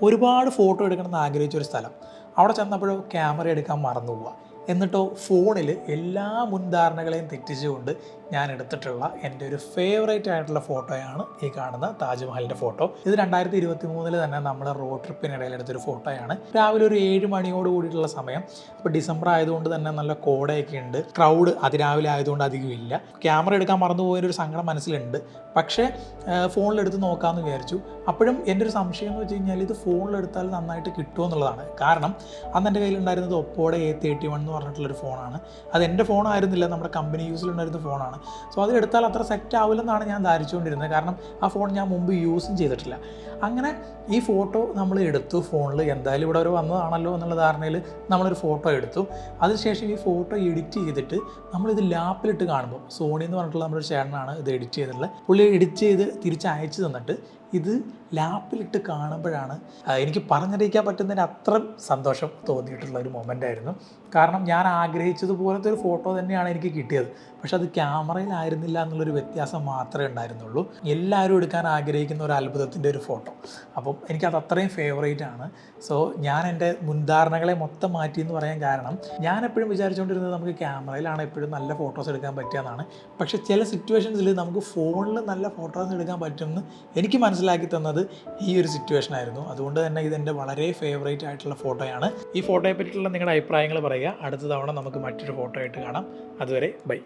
ഒരുപാട് ഫോട്ടോ എടുക്കണമെന്ന് ആഗ്രഹിച്ചൊരു സ്ഥലം. അവിടെ ചെന്നപ്പോഴോ ക്യാമറ എടുക്കാൻ മറന്നു പോവുക. എന്നിട്ടോ ഫോണിൽ എല്ലാ മുൻധാരണകളെയും തെറ്റിച്ചുകൊണ്ട് ഞാൻ എടുത്തിട്ടുള്ള എൻ്റെ ഒരു ഫേവറേറ്റ് ആയിട്ടുള്ള ഫോട്ടോയാണ് ഈ കാണുന്ന താജ്മഹലിൻ്റെ ഫോട്ടോ. ഇത് 2023 തന്നെ നമ്മൾ റോഡ് ട്രിപ്പിനിടയിൽ എടുത്തൊരു ഫോട്ടോയാണ്. രാവിലെ ഒരു 7 മണിയോട് കൂടിയിട്ടുള്ള സമയം. ഇപ്പോൾ ഡിസംബർ ആയതുകൊണ്ട് തന്നെ നല്ല കോടയൊക്കെ ഉണ്ട്. ക്രൗഡ് അതിരാവിലെ ആയതുകൊണ്ട് അധികം ഇല്ല. ക്യാമറ എടുക്കാൻ മറന്നു പോയൊരു സങ്കടം മനസ്സിലുണ്ട്. പക്ഷേ ഫോണിലെടുത്ത് നോക്കാമെന്ന് വിചാരിച്ചു. അപ്പോഴും എൻ്റെ ഒരു സംശയം എന്ന് വെച്ച് കഴിഞ്ഞാൽ ഇത് ഫോണിലെടുത്താൽ നന്നായിട്ട് കിട്ടുമോ എന്നുള്ളതാണ്. കാരണം അന്ന് എൻ്റെ കയ്യിലുണ്ടായിരുന്നത് ഒപ്പോടെ A31 എന്ന് പറഞ്ഞിട്ടുള്ളൊരു ഫോണാണ്. അത് എൻ്റെ ഫോണായിരുന്നില്ല, നമ്മുടെ കമ്പനി യൂസിലുണ്ടായിരുന്ന ഫോണാണ്. സോ അതിലെടുത്താൽ അത്ര സെറ്റ് ആവില്ലെന്നാണ് ഞാൻ ധാരിച്ചുകൊണ്ടിരുന്നത്. കാരണം ആ ഫോൺ ഞാൻ മുമ്പ് യൂസും ചെയ്തിട്ടില്ല. അങ്ങനെ ഈ ഫോട്ടോ നമ്മൾ എടുത്തു ഫോണിൽ. എന്തായാലും ഇവിടെ ഒരു വന്നതാണല്ലോ എന്നുള്ള ധാരണയിൽ നമ്മളൊരു ഫോട്ടോ എടുത്തു. അതിനുശേഷം ഈ ഫോട്ടോ എഡിറ്റ് ചെയ്തിട്ട് നമ്മളിത് ലാപ്പിലിട്ട് കാണുമ്പോൾ, സോണി എന്ന് പറഞ്ഞിട്ടുള്ള നമ്മുടെ ചേട്ടനാണ് ഇത് എഡിറ്റ് ചെയ്തിട്ടുള്ളത്. പുള്ളി എഡിറ്റ് ചെയ്ത് തിരിച്ചയച്ചു തന്നിട്ട് ഇത് ലാപ്പിലിട്ട് കാണുമ്പോഴാണ് എനിക്ക് പറഞ്ഞറിയിക്കാൻ പറ്റുന്നതിന് അത്ര സന്തോഷം തോന്നിയിട്ടുള്ള ഒരു മൊമെൻ്റ് ആയിരുന്നു. കാരണം ഞാൻ ആഗ്രഹിച്ചതുപോലത്തെ ഒരു ഫോട്ടോ തന്നെയാണ് എനിക്ക് കിട്ടിയത്. പക്ഷെ അത് ക്യാമറയിലായിരുന്നില്ല എന്നുള്ളൊരു വ്യത്യാസം മാത്രമേ ഉണ്ടായിരുന്നുള്ളൂ. എല്ലാവരും എടുക്കാൻ ആഗ്രഹിക്കുന്ന ഒരു അത്ഭുതത്തിൻ്റെ ഒരു ഫോട്ടോ. അപ്പം എനിക്കത് അത്രയും ഫേവറേറ്റ് ആണ്. സോ ഞാൻ എൻ്റെ മുൻധാരണകളെ മൊത്തം മാറ്റി എന്ന് പറയാൻ കാരണം, ഞാൻ എപ്പോഴും വിചാരിച്ചുകൊണ്ടിരുന്നത് നമുക്ക് ക്യാമറയിലാണ് എപ്പോഴും നല്ല ഫോട്ടോസ് എടുക്കാൻ പറ്റുകയെന്നാണ്. പക്ഷേ ചില സിറ്റുവേഷൻസിൽ നമുക്ക് ഫോണിൽ നല്ല ഫോട്ടോസ് എടുക്കാൻ പറ്റുമെന്ന് എനിക്ക് മനസ്സിലാക്കി തന്നത് ഈ ഒരു സിറ്റുവേഷൻ ആയിരുന്നു. അതുകൊണ്ട് തന്നെ ഇതെൻ്റെ വളരെ ഫേവറേറ്റ് ആയിട്ടുള്ള ഫോട്ടോയാണ്. ഈ ഫോട്ടോയെ പറ്റിയിട്ടുള്ള നിങ്ങളുടെ അഭിപ്രായങ്ങൾ പറയുക. അടുത്ത തവണ നമുക്ക് മറ്റൊരു ഫോട്ടോ ആയിട്ട് കാണാം. അതുവരെ ബൈ.